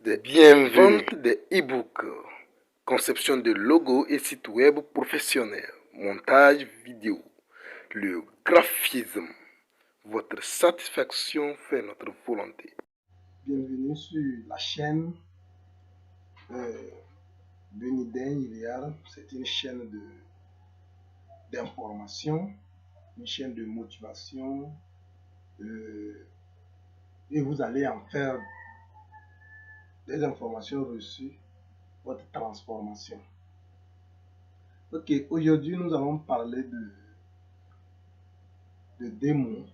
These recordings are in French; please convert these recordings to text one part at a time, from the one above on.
Vente des e-books, conception de logos et sites web professionnels, montage vidéo, le graphisme. Votre satisfaction fait notre volonté. Bienvenue sur la chaîne Beniden Ilial. C'est une chaîne d'information, une chaîne de motivation, et vous allez en faire des informations reçues, votre transformation. Ok, aujourd'hui nous allons parler de démons,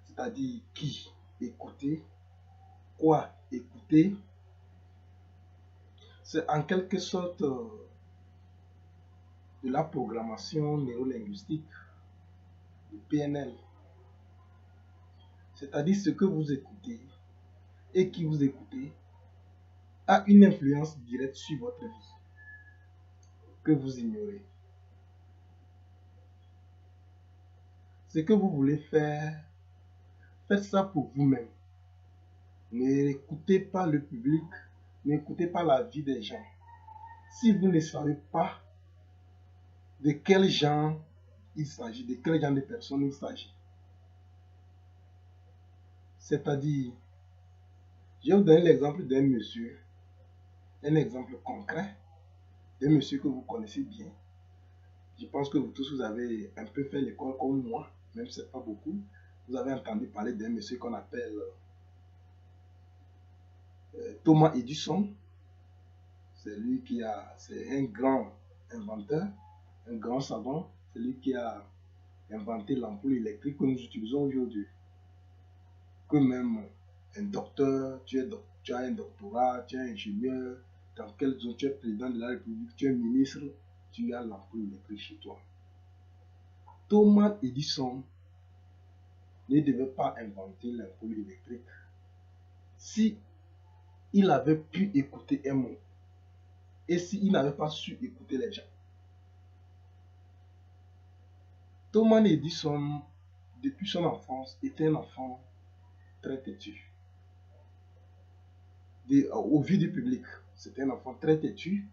c'est-à-dire qui écouter, quoi écouter. C'est en quelque sorte de la programmation neurolinguistique, le PNL. C'est-à-dire ce que vous écoutez et qui vous écoutez a une influence directe sur votre vie que vous ignorez. Ce que vous voulez faire, faites ça pour vous-même. N'écoutez pas le public, n'écoutez pas la vie des gens. Si vous ne savez pas de quel genre il s'agit, de quel genre de personnes il s'agit. C'est-à-dire, je vais vous donner l'exemple d'un monsieur, un exemple concret d'un monsieur que vous connaissez bien. Je pense que vous tous, vous avez un peu fait l'école comme moi, même si ce n'est pas beaucoup. Vous avez entendu parler d'un monsieur qu'on appelle Thomas Edison. C'est lui c'est un grand inventeur, un grand savant. C'est lui qui a inventé l'ampoule électrique que nous utilisons aujourd'hui. Que même un docteur, tu as un doctorat, tu es ingénieur, dans quelle zone tu es président de la République, tu es ministre, tu as l'ampoule électrique chez toi. Thomas Edison ne devait pas inventer l'ampoule électrique si il avait pu écouter un mot et s'il n'avait pas su écouter les gens. Thomas Edison, depuis son enfance, était un enfant très têtu. Au vu du public, c'était un enfant très têtu.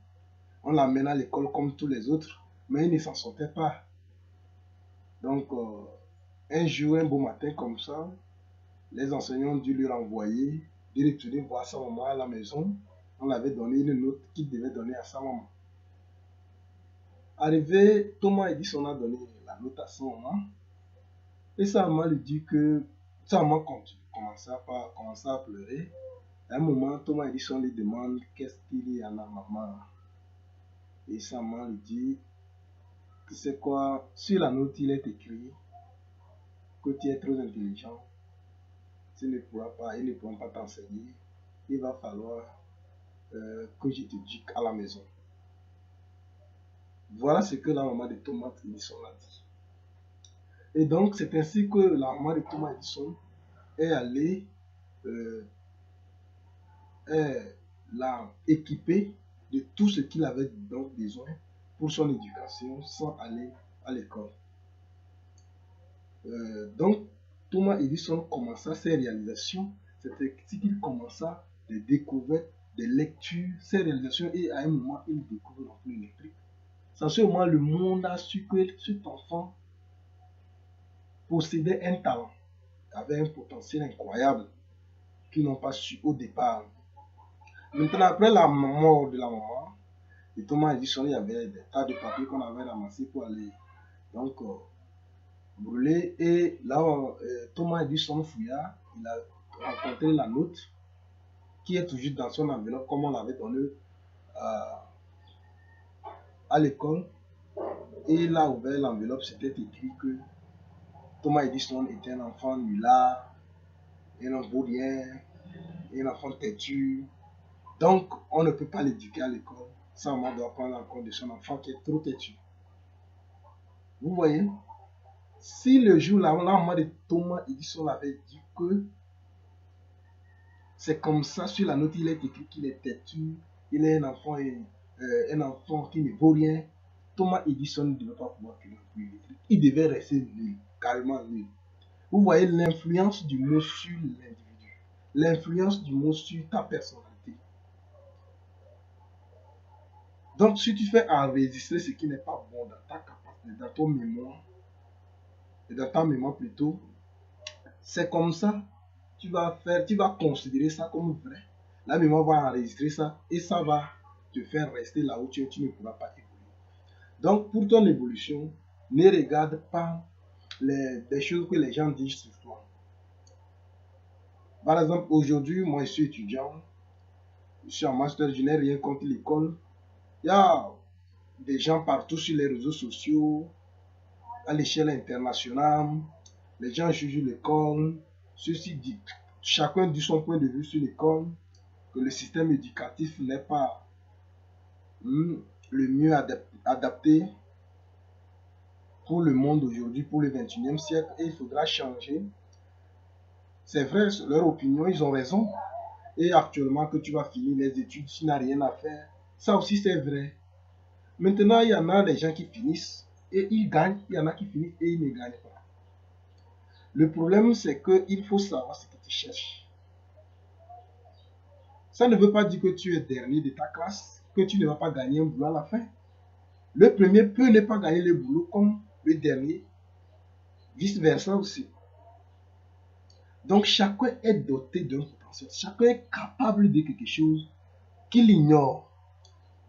On l'amène à l'école comme tous les autres, mais il ne s'en sortait pas. Donc, un jour, un beau matin comme ça, les enseignants ont dû lui renvoyer, de retourner voir sa maman à la maison. On l'avait donné une note qu'il devait donner à sa maman. Arrivé, Thomas Edison a donné la note à sa maman. Et sa maman lui dit que sa maman commençait à pleurer. À un moment, Thomas Edison lui demande qu'est-ce qu'il y en a, maman. Et sa maman lui dit, tu sais quoi, sur la note, il est écrit que tu es trop intelligent. Il ne pourront pas t'enseigner. Il va falloir que je t'éduque à la maison. Voilà ce que la maman de Thomas Edison a dit. Et donc, c'est ainsi que la maman de Thomas Edison est allée l'a équipé de tout ce qu'il avait donc besoin pour son éducation sans aller à l'école. Donc, Thomas Edison commença ses réalisations, c'était qu'il commença des découvertes, des lectures, ses réalisations, et à un moment, il découvre l'ampoule électrique. C'est à ce moment le monde a su que cet enfant possédait un talent, avait un potentiel incroyable qu'ils n'ont pas su au départ. Maintenant, après la mort de la maman, et Thomas Edison, il y avait des tas de papiers qu'on avait ramassés pour aller donc brûler. Et là, Thomas Edison fouilla, il a rencontré la note qui est toujours dans son enveloppe, comme on l'avait donné à l'école. Et il a ouvert l'enveloppe, c'était écrit que Thomas Edison était un enfant nulard, un enfant rien, un enfant têtu. Donc, on ne peut pas l'éduquer à l'école. Sa maman doit prendre en compte de son enfant qui est trop têtu. Vous voyez, si le jour là, la maman de Thomas Edison avait dit que c'est comme ça, sur la note, il est écrit qu'il est têtu, il est un enfant qui ne vaut rien, Thomas Edison ne devait pas pouvoir créer l'ampoule électrique. Il devait rester nul, carrément nul. Vous voyez l'influence du mot sur l'individu. l'influence du mot sur ta personnalité. Donc, si tu fais enregistrer ce qui n'est pas bon dans ta capacité, dans ton mémoire, et dans ta mémoire plutôt, c'est comme ça, tu vas considérer ça comme vrai. La mémoire va enregistrer ça et ça va te faire rester là où tu ne pourras pas évoluer. Donc, pour ton évolution, ne regarde pas les choses que les gens disent sur toi. Par exemple, aujourd'hui, moi, je suis étudiant, je suis en master, je n'ai rien contre l'école. Il y a des gens partout sur les réseaux sociaux, à l'échelle internationale, les gens jugent l'école. Ceci dit, chacun dit son point de vue sur l'école, que le système éducatif n'est pas le mieux adapté pour le monde aujourd'hui, pour le 21e siècle, et il faudra changer. C'est vrai, leur opinion, ils ont raison. Et actuellement que tu vas finir les études, tu n'as rien à faire. Ça aussi, c'est vrai. Maintenant, il y en a des gens qui finissent et ils gagnent. Il y en a qui finissent et ils ne gagnent pas. Le problème, c'est qu'il faut savoir ce que tu cherches. Ça ne veut pas dire que tu es dernier de ta classe, que tu ne vas pas gagner un boulot à la fin. Le premier peut ne pas gagner le boulot comme le dernier, vice-versa aussi. Donc, chacun est doté d'un potentiel. Chacun est capable de quelque chose qu'il ignore.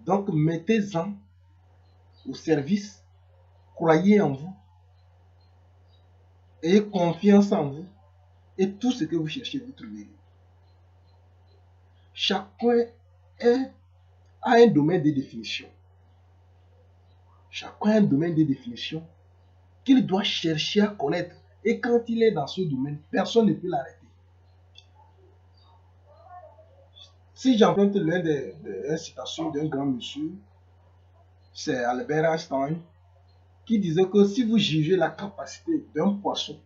Donc, mettez-en au service, croyez en vous, ayez confiance en vous, et tout ce que vous cherchez, vous trouverez. Chacun a un domaine de définition. Chacun a un domaine de définition qu'il doit chercher à connaître. Et quand il est dans ce domaine, personne ne peut l'arrêter. Si j'emprunte l'une des citations d'un grand monsieur, c'est Albert Einstein, qui disait que si vous jugez la capacité d'un poisson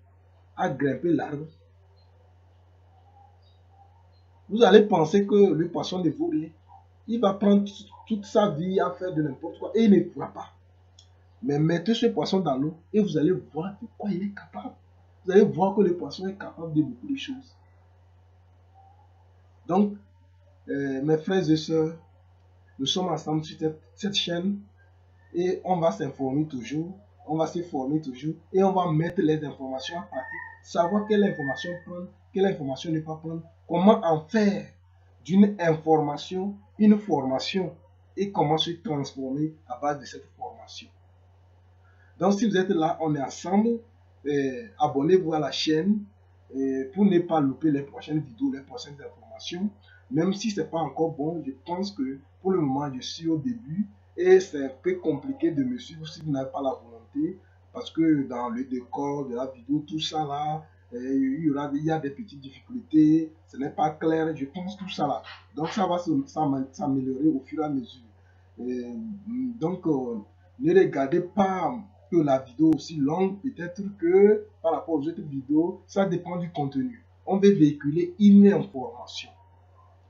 à grimper l'arbre, vous allez penser que le poisson ne vaut rien. Il va prendre toute sa vie à faire de n'importe quoi et il ne pourra pas. Mais mettez ce poisson dans l'eau et vous allez voir de quoi il est capable. Vous allez voir que le poisson est capable de beaucoup de choses. Donc, mes frères et sœurs, nous sommes ensemble sur cette chaîne et on va s'informer toujours, on va se former toujours et on va mettre les informations en pratique, savoir quelle information prendre, quelle information ne pas prendre, comment en faire d'une information une formation et comment se transformer à base de cette formation. Donc, si vous êtes là, on est ensemble. Abonnez-vous à la chaîne pour ne pas louper les prochaines vidéos, les prochaines informations. Même si ce n'est pas encore bon, je pense que pour le moment, je suis au début et c'est un peu compliqué de me suivre si vous n'avez pas la volonté. Parce que dans le décor de la vidéo, tout ça là, il y a des petites difficultés, ce n'est pas clair, je pense tout ça là. Donc, ça va s'améliorer au fur et à mesure. Donc, ne regardez pas que la vidéo aussi longue, peut-être que par rapport aux autres vidéos, ça dépend du contenu. On veut véhiculer une information.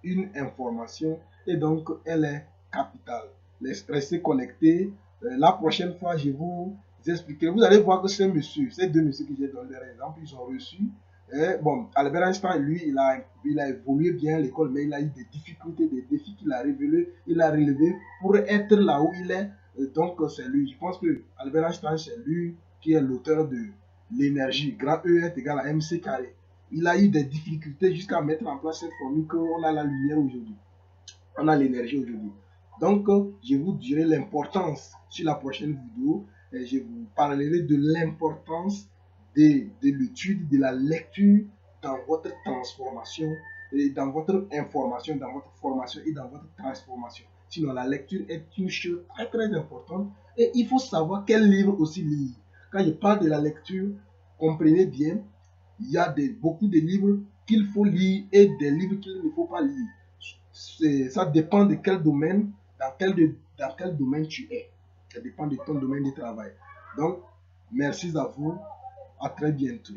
Une information et donc elle est capitale. Restez connectés. La prochaine fois, je vous expliquerai. Vous allez voir que ces deux messieurs que j'ai donné des exemples, ils ont reçu. Bon, Albert Einstein, lui, il a évolué bien à l'école, mais il a eu des difficultés, des défis qu'il a relevé pour être là où il est. Donc, c'est lui. Je pense que Albert Einstein, c'est lui qui est l'auteur de l'énergie. Grand E est égal à MC carré. Il a eu des difficultés jusqu'à mettre en place cette formule qu'on a la lumière aujourd'hui. On a l'énergie aujourd'hui. Donc, je vous dirai l'importance sur la prochaine vidéo. Et je vous parlerai de l'importance de l'étude, de la lecture dans votre transformation, et dans votre information, dans votre formation et dans votre transformation. Sinon, la lecture est une chose très très importante et il faut savoir quel livre aussi lire. Quand je parle de la lecture, comprenez bien, il y a beaucoup de livres qu'il faut lire et des livres qu'il ne faut pas lire. Ça dépend de quel domaine, dans quel domaine tu es. Ça dépend de ton domaine de travail. Donc, merci à vous. À très bientôt.